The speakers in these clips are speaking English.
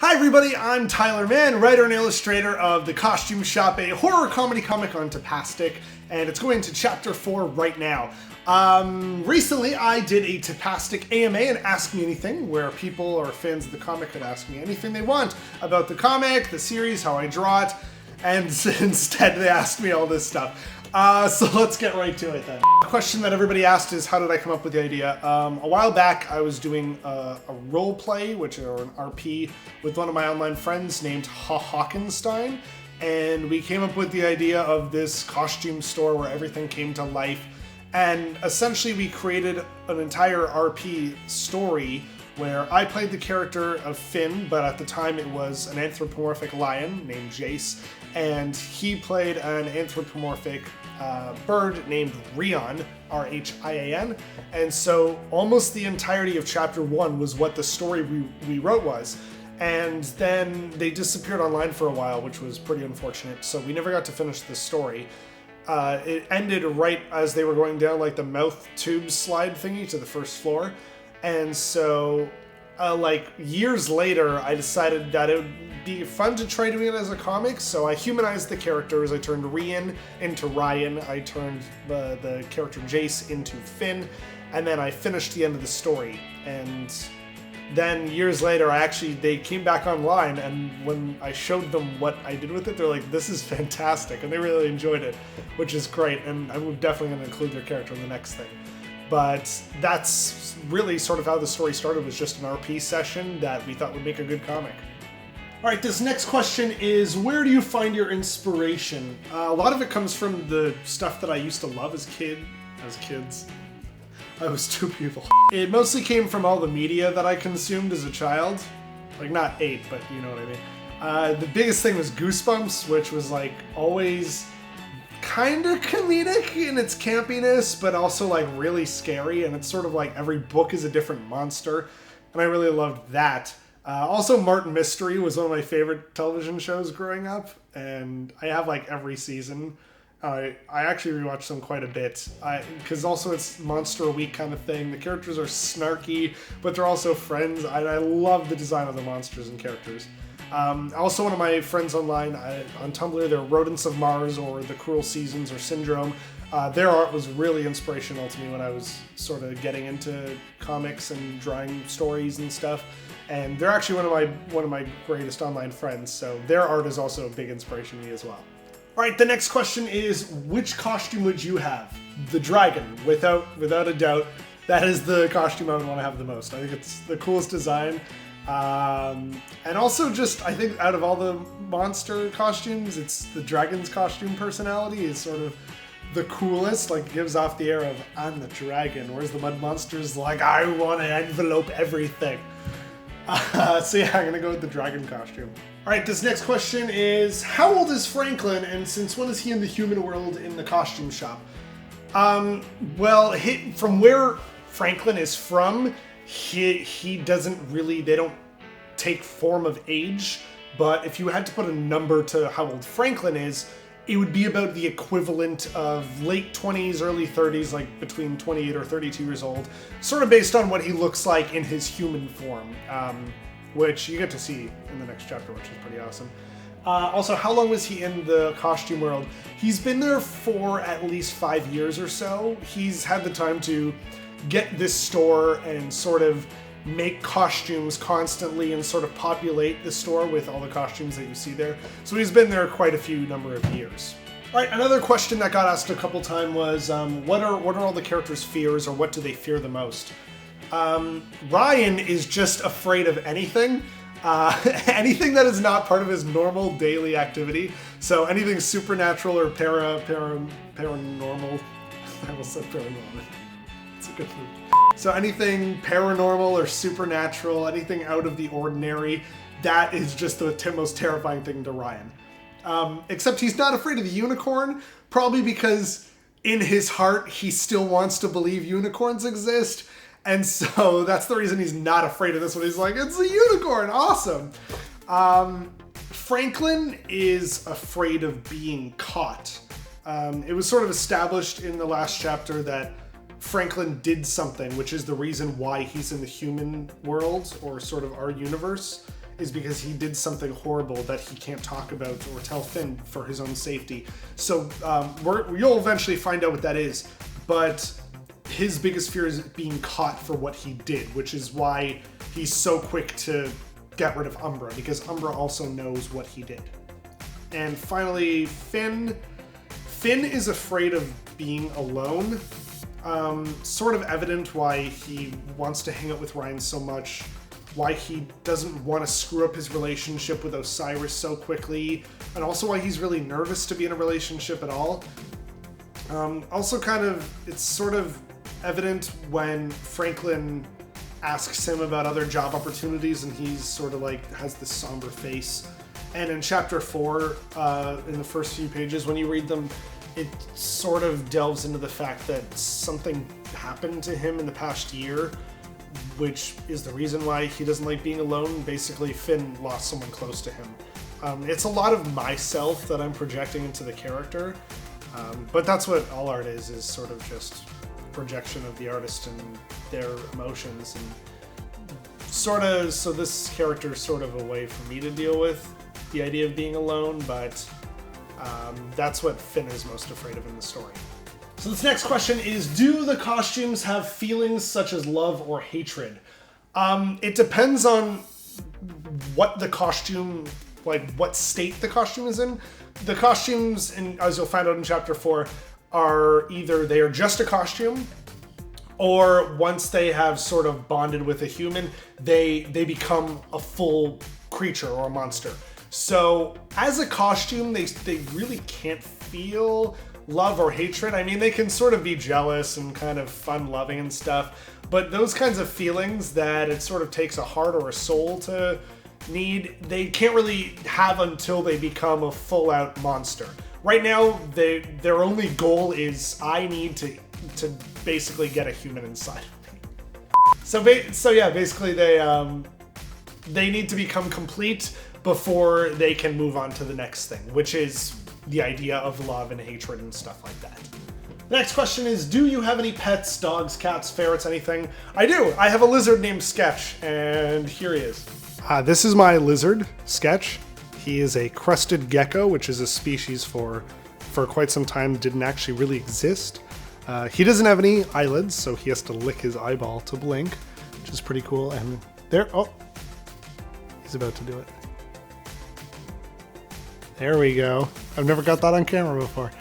Hi everybody, I'm Tyler Mann, writer and illustrator of The Costume Shop, a horror comedy comic on Tapastic, and it's going to chapter 4 right now. Recently I did a Tapastic AMA and Ask Me Anything, where people or fans of the comic could ask me anything they want about the comic, the series, how I draw it, and instead they asked me all this stuff. So let's get right to it then. The question that everybody asked is, how did I come up with the idea? A while back I was doing a role play, or an RP, with one of my online friends named Hawkenstein, and we came up with the idea of this costume store where everything came to life, and essentially we created an entire RP story where I played the character of Finn, but at the time it was an anthropomorphic lion named Jace, and he played an anthropomorphic bird named Rian, R-H-I-A-N, and so almost the entirety of chapter 1 was what the story we wrote was. And then they disappeared online for a while, which was pretty unfortunate, so we never got to finish the story. It ended right as they were going down like the mouth tube slide thingy to the first floor, and so like years later I decided that it would be fun to try doing it as a comic, so I humanized the characters. I turned Rian into Ryan, I turned the character Jace into Finn, and then I finished the end of the story. And then years later they came back online, and when I showed them what I did with it, they're like, this is fantastic, and they really enjoyed it, which is great, and I'm definitely going to include their character in the next thing. But that's really sort of how the story started, was just an RP session that we thought would make a good comic. Alright, this next question is, where do you find your inspiration? A lot of it comes from the stuff that I used to love as kids. I was two people. It mostly came from all the media that I consumed as a child. Like, not 8, but you know what I mean. The biggest thing was Goosebumps, which was like always kind of comedic in its campiness, but also like really scary, and it's sort of like every book is a different monster, and I really loved that. Also, Martin Mystery was one of my favorite television shows growing up, and I have like every season. I actually rewatched them quite a bit, because also it's Monster Week kind of thing. The characters are snarky, but they're also friends. I love the design of the monsters and characters. Also, one of my friends online on Tumblr, they're Rodents of Mars, or The Cruel Seasons, or Syndrome. Their art was really inspirational to me when I was sort of getting into comics and drawing stories and stuff. And they're actually one of my greatest online friends, so their art is also a big inspiration to me as well. Alright, the next question is, which costume would you have? The dragon, without a doubt. That is the costume I would want to have the most. I think it's the coolest design. And also just, I think out of all the monster costumes, it's the dragon's costume personality is sort of the coolest. Like, gives off the air of, I'm the dragon, whereas the mud monster's like, I want to envelope everything. So yeah, I'm gonna go with the dragon costume. Alright, this next question is, how old is Franklin, and since when is he in the human world in the costume shop? Well, from where Franklin is from, he doesn't really, they don't take form of age, but if you had to put a number to how old Franklin is, it would be about the equivalent of late 20s, early 30s, like between 28 or 32 years old, sort of based on what he looks like in his human form, which you get to see in the next chapter, which is pretty awesome. Also, how long was he in the costume world? He's been there for at least 5 years or so. He's had the time to get this store and sort of make costumes constantly and sort of populate the store with all the costumes that you see there. So he's been there quite a few number of years. Alright, another question that got asked a couple times was, what are all the characters' fears, or what do they fear the most? Ryan is just afraid of anything. Anything that is not part of his normal daily activity. So anything supernatural or paranormal. I almost said paranormal. It's a good movie. So anything paranormal or supernatural, anything out of the ordinary, that is just the most terrifying thing to Ryan. Except he's not afraid of the unicorn, probably because in his heart he still wants to believe unicorns exist, and so that's the reason he's not afraid of this one. He's like, it's a unicorn, awesome! Franklin is afraid of being caught. It was sort of established in the last chapter that Franklin did something, which is the reason why he's in the human world, or sort of our universe, is because he did something horrible that he can't talk about or tell Finn for his own safety. So you'll eventually find out what that is, but his biggest fear is being caught for what he did, which is why he's so quick to get rid of Umbra, because Umbra also knows what he did. And finally, Finn is afraid of being alone. Sort of evident why he wants to hang out with Ryan so much, why he doesn't want to screw up his relationship with Osiris so quickly, and also why he's really nervous to be in a relationship at all. Also it's sort of evident when Franklin asks him about other job opportunities, and he's sort of like has this somber face. And in chapter 4, in the first few pages, when you read them, it sort of delves into the fact that something happened to him in the past year, which is the reason why he doesn't like being alone. Basically, Finn lost someone close to him. It's a lot of myself that I'm projecting into the character, but that's what all art is sort of just projection of the artist and their emotions, and sort of, so this character is sort of a way for me to deal with the idea of being alone, but that's what Finn is most afraid of in the story. So this next question is, do the costumes have feelings such as love or hatred? It depends on what the costume, like what state the costume is in. The costumes, as you'll find out in chapter 4, are either they are just a costume, or once they have sort of bonded with a human, they become a full creature or a monster. So as a costume, they really can't feel love or hatred. I mean, they can sort of be jealous and kind of fun-loving and stuff, but those kinds of feelings that it sort of takes a heart or a soul to need, they can't really have until they become a full-out monster. Right now, their only goal is, I need to basically get a human inside of me. So yeah, basically they need to become complete before they can move on to the next thing, which is the idea of love and hatred and stuff like that. The next question is, do you have any pets, dogs, cats, ferrets, anything? I do. I have a lizard named Sketch, and here he is. This is my lizard, Sketch. He is a crested gecko, which is a species for quite some time didn't actually really exist. He doesn't have any eyelids, so he has to lick his eyeball to blink, which is pretty cool. And there, oh, he's about to do it. There we go. I've never got that on camera before.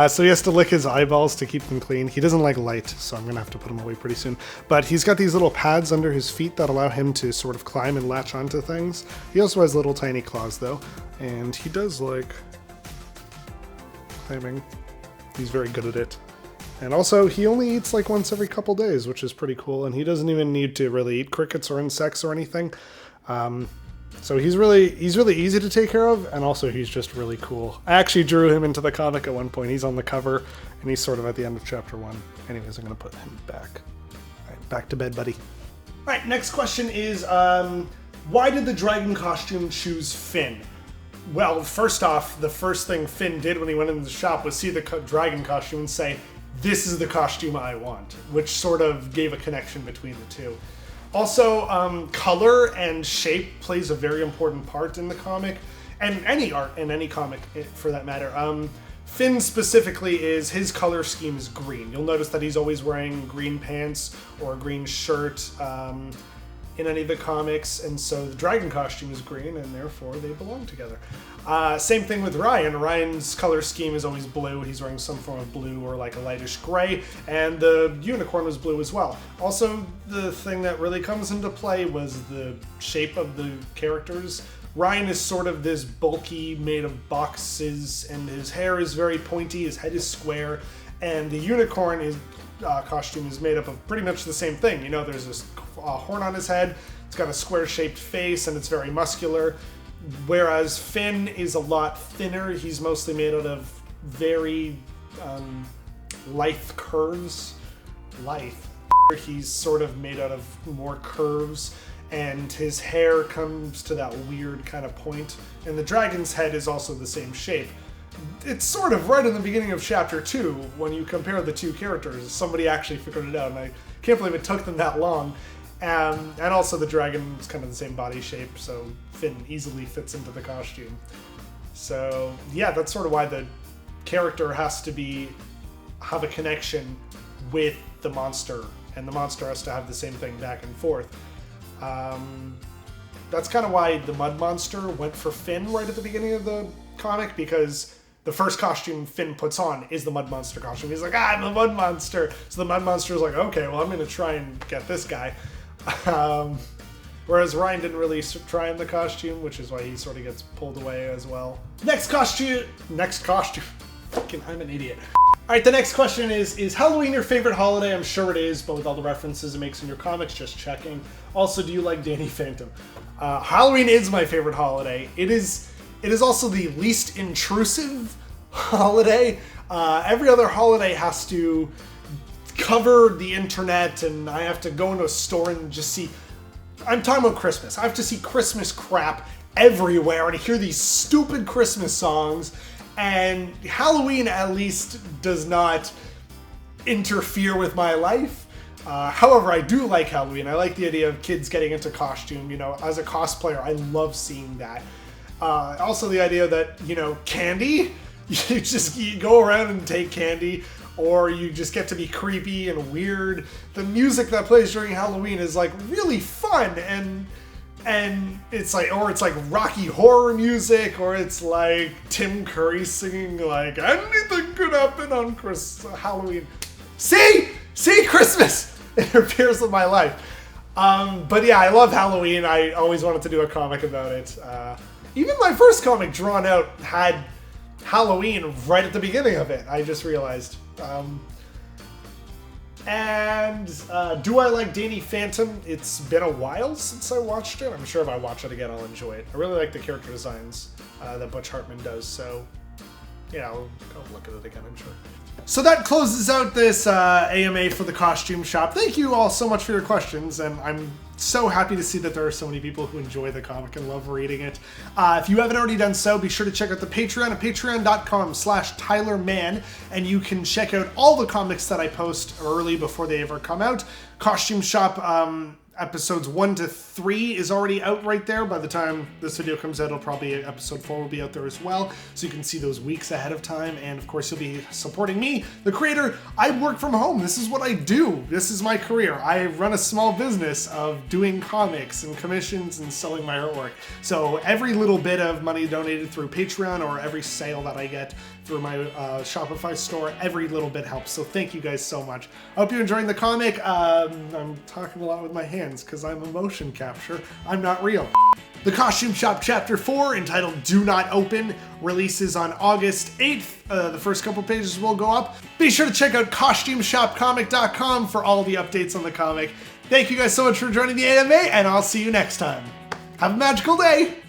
So he has to lick his eyeballs to keep them clean. He doesn't like light, so I'm gonna have to put him away pretty soon. But he's got these little pads under his feet that allow him to sort of climb and latch onto things. He also has little tiny claws though, and he does like climbing. He's very good at it. And also, he only eats like once every couple days, which is pretty cool, and he doesn't even need to really eat crickets or insects or anything. So he's really easy to take care of, and also he's just really cool. I actually drew him into the comic at one point. He's on the cover, and he's sort of at the end of chapter 1. Anyways, I'm going to put him back. All right, back to bed, buddy. All right, next question is, why did the dragon costume choose Finn? Well, first off, the first thing Finn did when he went into the shop was see the dragon costume and say, this is the costume I want, which sort of gave a connection between the two. Also, color and shape plays a very important part in the comic, and any art in any comic for that matter. Finn specifically his color scheme is green. You'll notice that he's always wearing green pants or a green shirt in any of the comics, and so the dragon costume is green, and therefore they belong together. Same thing with Ryan. Ryan's color scheme is always blue. He's wearing some form of blue or like a lightish gray, and the unicorn was blue as well. Also, the thing that really comes into play was the shape of the characters. Ryan is sort of this bulky, made of boxes, and his hair is very pointy, his head is square, and the unicorn costume is made up of pretty much the same thing. You know, there's this horn on his head, it's got a square-shaped face, and it's very muscular. Whereas Finn is a lot thinner. He's mostly made out of very lithe curves. Lithe. He's sort of made out of more curves, and his hair comes to that weird kind of point. And the dragon's head is also the same shape. It's sort of right in the beginning of chapter 2, when you compare the two characters. Somebody actually figured it out, and I can't believe it took them that long. And also the dragon is kind of the same body shape, so Finn easily fits into the costume. So yeah, that's sort of why the character has to have a connection with the monster, and the monster has to have the same thing back and forth. That's kind of why the mud monster went for Finn right at the beginning of the comic, because the first costume Finn puts on is the mud monster costume. He's like, I'm the mud monster. So the mud monster is like, okay, well, I'm going to try and get this guy. Whereas Ryan didn't really try in the costume, which is why he sort of gets pulled away as well. Next costume. Fucking, I'm an idiot. All right, the next question is Halloween your favorite holiday? I'm sure it is, but with all the references it makes in your comics, just checking. Also, do you like Danny Phantom? Halloween is my favorite holiday. It is also the least intrusive holiday. Every other holiday has to cover the internet, and I have to go into a store and just see. I'm talking about Christmas. I have to see Christmas crap everywhere and hear these stupid Christmas songs. And Halloween at least does not interfere with my life. However, I do like Halloween. I like the idea of kids getting into costume. You know, as a cosplayer, I love seeing that. Also the idea that, you know, candy, you go around and take candy, or you just get to be creepy and weird. The music that plays during Halloween is like really fun, and it's like, or it's like Rocky Horror music, or it's like Tim Curry singing like anything could happen on Halloween. See Christmas interferes with my life. But yeah, I love Halloween. I always wanted to do a comic about it. Even my first comic, Drawn Out, had Halloween right at the beginning of it. I just realized. Do I like Danny Phantom? It's been a while since I watched it. I'm sure if I watch it again, I'll enjoy it. I really like the character designs that Butch Hartman does, so yeah, I'll look at it again, I'm sure. So that closes out this AMA for the costume shop. Thank you all so much for your questions, and I'm so happy to see that there are so many people who enjoy the comic and love reading it. If you haven't already done so, be sure to check out the Patreon at patreon.com/TylerMann, and you can check out all the comics that I post early before they ever come out. Costume Shop episodes 1 to 3 is already out right there. By the time this video comes out, episode 4 will be out there as well, so you can see those weeks ahead of time. And of course, you'll be supporting me, the creator. I work from home. This is what I do. This is my career. I run a small business of doing comics and commissions and selling my artwork. So every little bit of money donated through Patreon, or every sale that I get through my Shopify store, every little bit helps. So thank you guys so much. I hope you're enjoying the comic. I'm talking a lot with my hands because I'm a motion capture. I'm not real. The Costume Shop Chapter 4, entitled Do Not Open, releases on August 8th. The first couple pages will go up. Be sure to check out CostumeShopComic.com for all the updates on the comic. Thank you guys so much for joining the AMA, and I'll see you next time. Have a magical day!